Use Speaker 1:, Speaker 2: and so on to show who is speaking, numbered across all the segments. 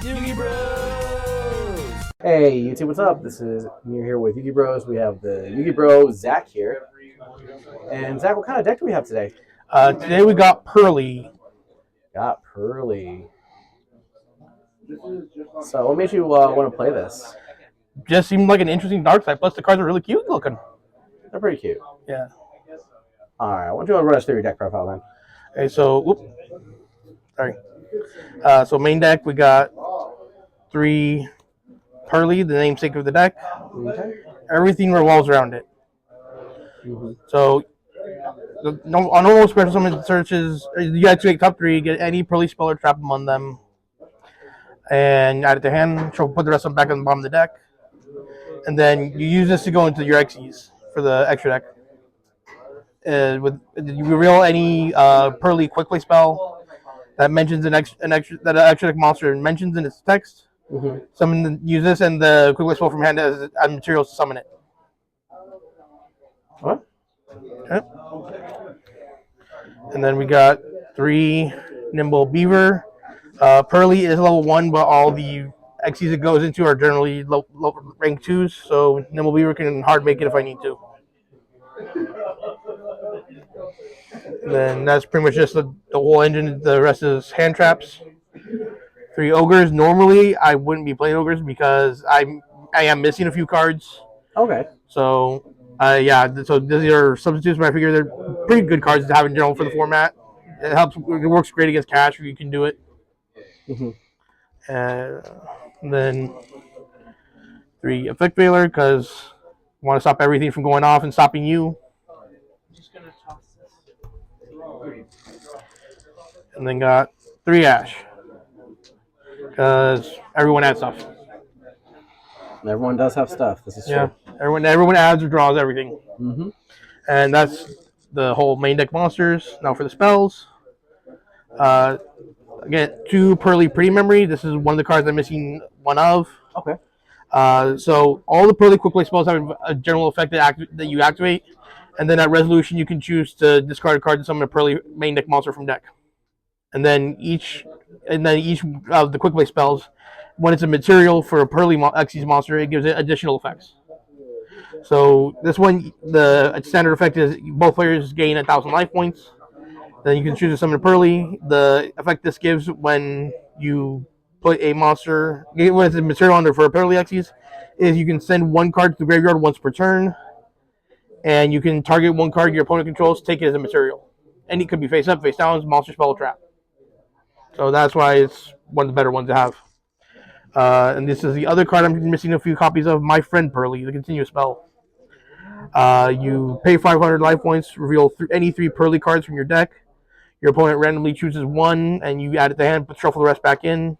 Speaker 1: Yugi Bros!
Speaker 2: Hey YouTube, what's up? This is Mir here with Yugi Bros. We have the Yugi Bro Zach here. And Zach, what kind of deck do we have today?
Speaker 3: Today we got Purrely.
Speaker 2: Got Purrely. So what made you want to play this?
Speaker 3: Just seemed like an interesting dark side. Plus the cards are really cute looking.
Speaker 2: They're pretty cute.
Speaker 3: Yeah.
Speaker 2: Alright, why don't you run us through your deck profile then?
Speaker 3: Okay, so so main deck we got 3 Purrely, the namesake of the deck.
Speaker 2: Okay.
Speaker 3: Everything revolves around it.
Speaker 2: Mm-hmm.
Speaker 3: So on normal special summon searches, you activate top 3, get any Purrely spell or trap among them, and add it to hand. So put the rest of them back on the bottom of the deck, and then you use this to go into your Xyz for the extra deck. You reveal any Purrely quick play spell that mentions an extra deck monster mentions in its text. Mm-hmm. Use this and the quick play spell from hand as materials to summon it.
Speaker 2: What?
Speaker 3: Okay. And then we got 3 Nimble Beaver. Purrely is level 1, but all the Xyz it goes into are generally low rank 2s, so Nimble Beaver can hard make it if I need to. And then that's pretty much just the whole engine. The rest is hand traps. 3 Ogres. Normally, I wouldn't be playing Ogres because I am missing a few cards.
Speaker 2: Okay.
Speaker 3: So, so these are substitutes, but I figure they're pretty good cards to have in general for the format. It helps. It works great against cash if you can do it. Mm-hmm. And then 3 Effect Veiler because you want to stop everything from going off and stopping you. And then got 3 Ash because everyone adds stuff.
Speaker 2: Everyone does have stuff. This is true.
Speaker 3: Yeah, everyone adds or draws everything.
Speaker 2: Mm-hmm.
Speaker 3: And that's the whole main deck monsters. Now for the spells. Again, 2 Purrely Pretty Memory. This is one of the cards I'm missing one of.
Speaker 2: Okay.
Speaker 3: So all the Purrely quick play spells have a general effect that you activate, and then at resolution you can choose to discard a card to summon a Purrely main deck monster from deck. And then each of the quick play spells, when it's a material for a Purrely Xyz monster, it gives it additional effects. So this one, the standard effect is both players gain 1,000 life points. Then you can choose to summon a Purrely. The effect this gives when you put a monster, when it's a material under for a Purrely Xyz, is you can send 1 card to the graveyard once per turn, and you can target 1 card your opponent controls, take it as a material. And it could be face up, face down, monster, spell, or trap. So that's why it's one of the better ones to have. And this is the other card I'm missing a few copies of, My Friend Purrely, the continuous spell. You pay 500 life points, reveal any 3 Purrely cards from your deck. Your opponent randomly chooses 1, and you add it to hand, but shuffle the rest back in.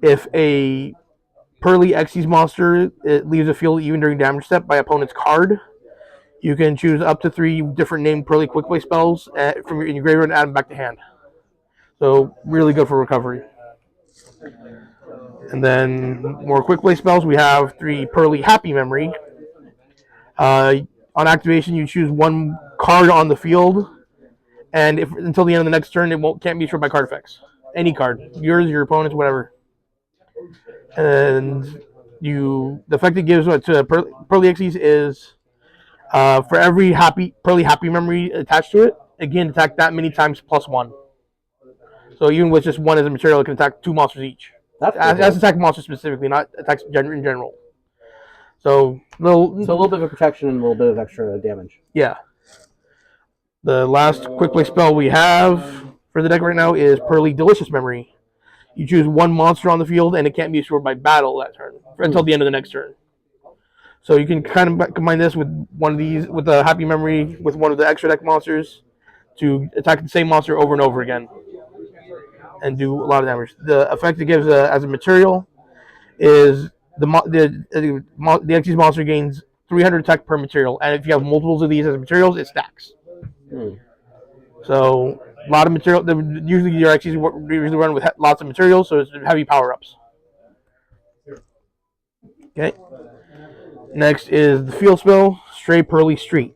Speaker 3: If a Purrely Xyz monster leaves the field even during damage step by opponent's card, you can choose up to 3 different named Purrely quick play spells in your graveyard and add them back to hand. So really good for recovery. And then more quick play spells. We have 3 Purrely Happy Memory. On activation, you choose 1 card on the field, and until the end of the next turn, can't be destroyed by card effects. Any card, yours, your opponent's, whatever. And the effect it gives to Purrely Xyz is for every Purrely Happy Memory attached to it, again attack that many times plus 1. So even with just 1 as a material, it can attack 2 monsters each. That's attack monsters specifically, not attacks in general. So a little
Speaker 2: bit of protection and a little bit of extra damage.
Speaker 3: Yeah. The last quick play spell we have for the deck right now is Purrely Delicious Memory. You choose 1 monster on the field, and it can't be destroyed by battle that turn until the end of the next turn. So you can kind of combine this with one of these, with a Happy Memory, with one of the extra deck monsters, to attack the same monster over and over again, and do a lot of damage. The effect it gives as a material is the Xyz monster gains 300 attack per material, and if you have multiples of these as materials, it stacks. So a lot of material. Usually your Xyz usually run with lots of materials, so it's heavy power ups. Okay. Next is the field spell, Stray Purrely Street.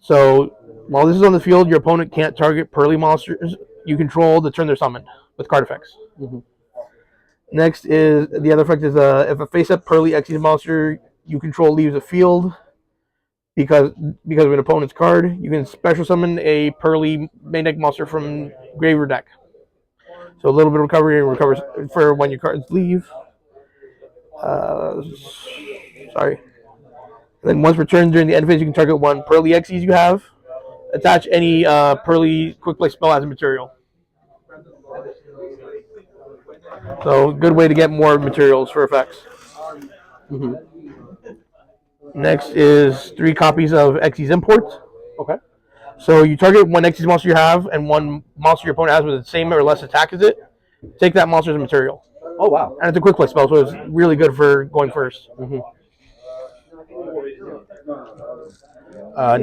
Speaker 3: So while this is on the field, your opponent can't target Purrely monsters you control the turn they're summoned with card effects. Mm-hmm. Next is the other effect is if a face-up Purrely Xyz monster you control leaves the field because of an opponent's card, you can special summon a Purrely main deck monster from grave or deck. So a little bit of recovery and recovers for when your cards leave. Sorry. And then once returned during the end phase, you can target one Purrely Xyz you have. Attach any Purrely quick play spell as a material. So good way to get more materials for effects.
Speaker 2: Mm-hmm.
Speaker 3: Next is 3 copies of Xyz Import.
Speaker 2: Okay.
Speaker 3: So you target one Xyz monster you have and one monster your opponent has with the same or less attack as it. Take that monster as a material.
Speaker 2: Oh, wow.
Speaker 3: And it's a quick play spell, so it's really good for going first.
Speaker 2: Mm-hmm.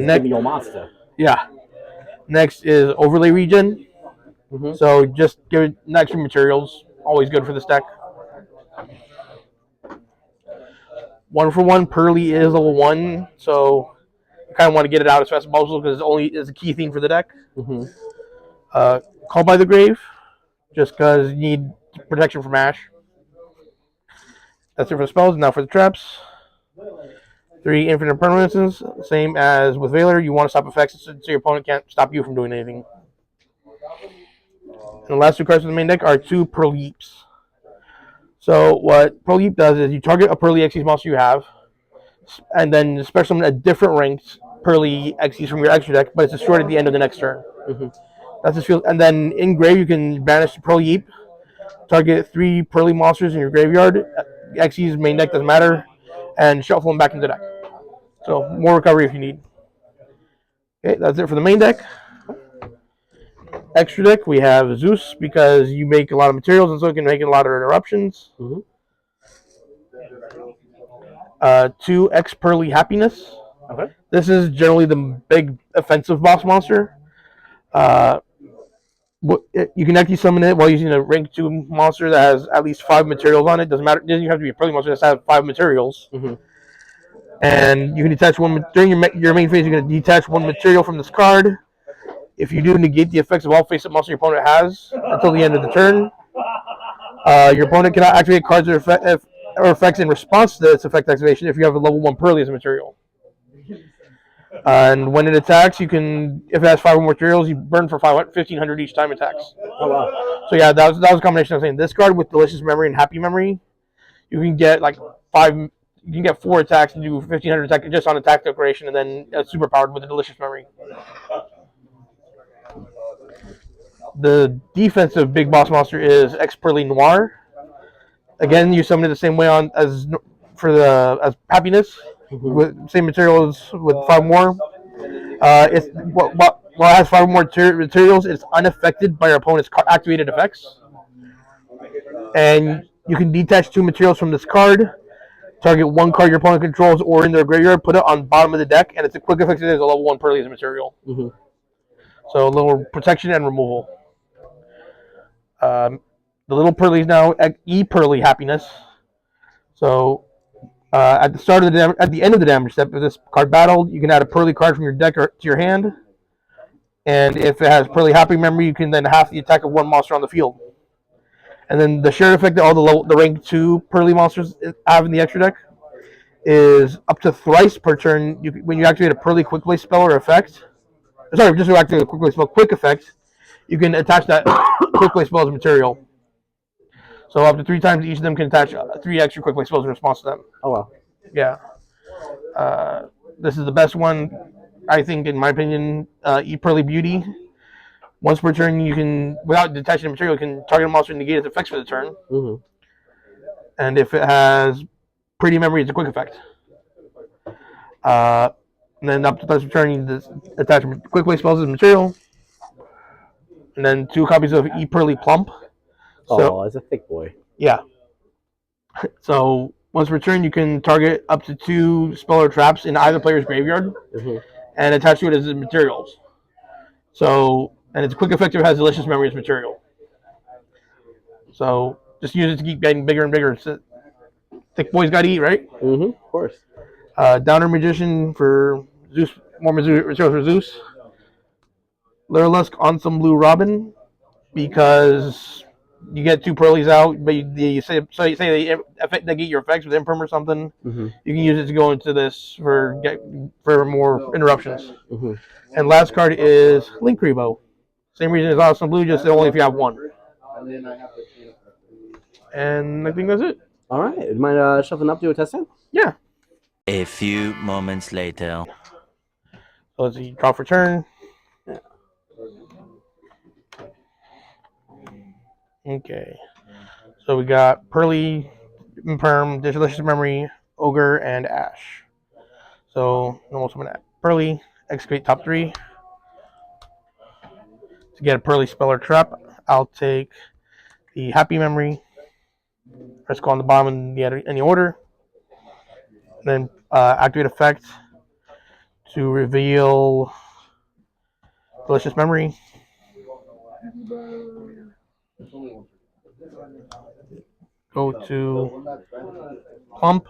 Speaker 3: Next,
Speaker 2: give me your monster.
Speaker 3: Yeah. Next is Overlay Regen.
Speaker 2: Mm-hmm.
Speaker 3: So just give it extra materials. Always good for this deck. 1-for-1 Purrely is level 1, so you kind of want to get it out as fast as possible because it's a key theme for the deck.
Speaker 2: Mm-hmm.
Speaker 3: Call by the Grave, just because you need protection from Ash. That's it for the spells. Now for the traps. 3 infinite permanences, same as with Valor. You want to stop effects so your opponent can't stop you from doing anything. And the last 2 cards from the main deck are 2 Purrleeps. So what Purrleep does is you target a Purrely Xyz monster you have, and then special summon a different ranked Purrely Xyz from your extra deck, but it's destroyed at the end of the next turn.
Speaker 2: Mm-hmm.
Speaker 3: That's the field. And then in grave you can banish the Purrleep, target 3 Purrely monsters in your graveyard. Xyz main deck doesn't matter, and shuffle them back into the deck. So more recovery if you need. Okay, that's it for the main deck. Extra deck, we have Zeus because you make a lot of materials and so you can make a lot of interruptions.
Speaker 2: Mm-hmm.
Speaker 3: 2 X Purrely Happiness.
Speaker 2: Okay.
Speaker 3: This is generally the big offensive boss monster. You can actually summon it while using a rank 2 monster that has at least 5 materials on it. Doesn't matter. It doesn't have to be a Purrely monster that has 5 materials.
Speaker 2: Mm-hmm.
Speaker 3: And you can detach one during your main phase. You're going to detach 1 material from this card. If you do, negate the effects of all face-up monsters your opponent has until the end of the turn. Your opponent cannot activate cards or effects in response to its effect activation if you have a level 1 Purrely as a material. And when it attacks, you can, if it has 5 or more materials, you burn for 1,500 each time it attacks.
Speaker 2: Oh, wow.
Speaker 3: So yeah, that was a combination of saying this card with Delicious Memory and Happy Memory. You can get like 4 attacks and do 1,500 attack just on attack decoration, and then super powered with a Delicious Memory. The defensive big boss monster is X Purrely Noir. Again, you summon it the same way as Happiness, mm-hmm. with same materials with 5 more. While it has 5 more materials, it's unaffected by your opponent's activated effects. And you can detach 2 materials from this card. Target 1 card your opponent controls or in their graveyard, put it on bottom of the deck, and it's a quick effect. It is a level 1 Purrely as a material.
Speaker 2: Mm-hmm.
Speaker 3: So a little protection and removal. The little Purrely is now E-Purrely Happiness. So at the end of the damage step of this card battled, you can add a Purrely card from your deck to your hand. And if it has Purrely Happy Memory, you can then half the attack of 1 monster on the field. And then the shared effect that all the rank 2 Purrely monsters have in the extra deck is up to thrice per turn. When you activate a Purrely quick play spell or effect, just to activate a quick play spell quick effect, you can attach that quick play spell as a material. So up to 3 times each of them can attach 3 extra quick play spells in response to them.
Speaker 2: Oh, wow.
Speaker 3: Yeah. This is the best one, I think, in my opinion. Purrely Beauty. Once per turn, you can, without detaching the material, you can target a monster and negate its effects for the turn.
Speaker 2: Mm-hmm.
Speaker 3: And if it has Pretty Memory, it's a quick effect. And then up to the per turn, you attach quick play spells as material. And then 2 copies of Purrely Plump.
Speaker 2: So, that's a thick boy.
Speaker 3: Yeah. So once per turn, you can target up to 2 spell or traps in either player's graveyard, mm-hmm. and attach to it as materials. So, and it's a quick effect. It has Delicious Memory as material. So just use it to keep getting bigger and bigger. Thick boys got to eat, right?
Speaker 2: Mm-hmm. Of course.
Speaker 3: Downer Magician for Zeus. More materials for Zeus. Lurlusk on some Blue Robin, because you get 2 Purrelys out, but you say they get your effects with imperm or something.
Speaker 2: Mm-hmm.
Speaker 3: You can use it to go into this for more interruptions.
Speaker 2: Mm-hmm.
Speaker 3: And last card is Link Rebo. Same reason as Awesome Blue, just only if you have 1. And I think that's it.
Speaker 2: All right. You mind shuffling up to a test stand?
Speaker 3: Yeah.
Speaker 1: A few moments later.
Speaker 3: So let's see. Draw for turn.
Speaker 2: Yeah.
Speaker 3: Okay. So we got Purrely, Imperm, Delicious Memory, Ogre, and Ash. So normal summon Purrely, execute top 3. To get a Purrely spell or trap, I'll take the Happy Memory. Press go on the bottom in any order. Then activate effect to reveal Delicious Memory. Go to Plump.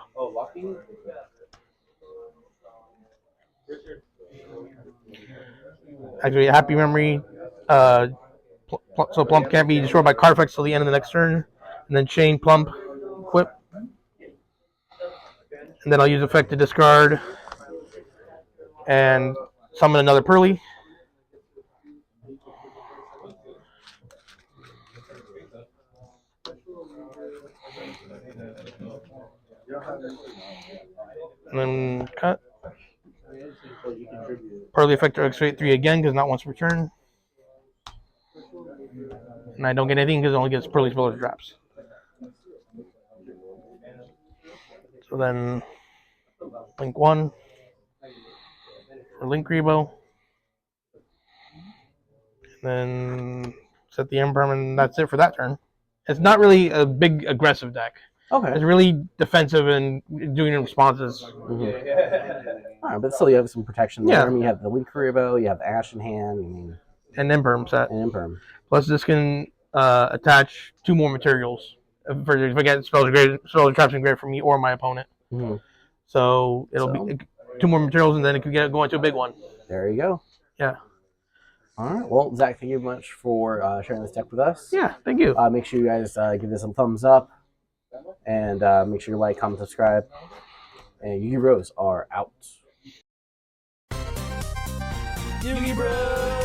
Speaker 3: Activate Happy Memory. So Plump can't be destroyed by card effects till the end of the next turn. And then chain Plump, equip. And then I'll use effect to discard and summon another Purrely. And then cut. Purrely effect to execute 3 again because not once per turn. And I don't get anything because it only gets Purrely spell or traps. So then Link 1 for Link Rebo. And then set the Imperm, and that's it for that turn. It's not really a big aggressive deck.
Speaker 2: Okay.
Speaker 3: It's really defensive and doing responses.
Speaker 2: Mm-hmm. All right, but still you have some protection there.
Speaker 3: Yeah.
Speaker 2: I mean, you have the Link Rebo, you have Ash in hand, I mean,
Speaker 3: And Imperm set.
Speaker 2: and Imperm.
Speaker 3: Plus, this can attach 2 more materials if I get spells or traps engraved for me or my opponent.
Speaker 2: Mm-hmm.
Speaker 3: So it'll be 2 more materials, and then it could go into a big one.
Speaker 2: There you go.
Speaker 3: Yeah.
Speaker 2: All right. Well, Zach, thank you much for sharing this deck with us.
Speaker 3: Yeah, thank you.
Speaker 2: Make sure you guys give this a thumbs up, and make sure you like, comment, subscribe. And Yu-Gi Bros are out.
Speaker 1: Yu-Gi Bros!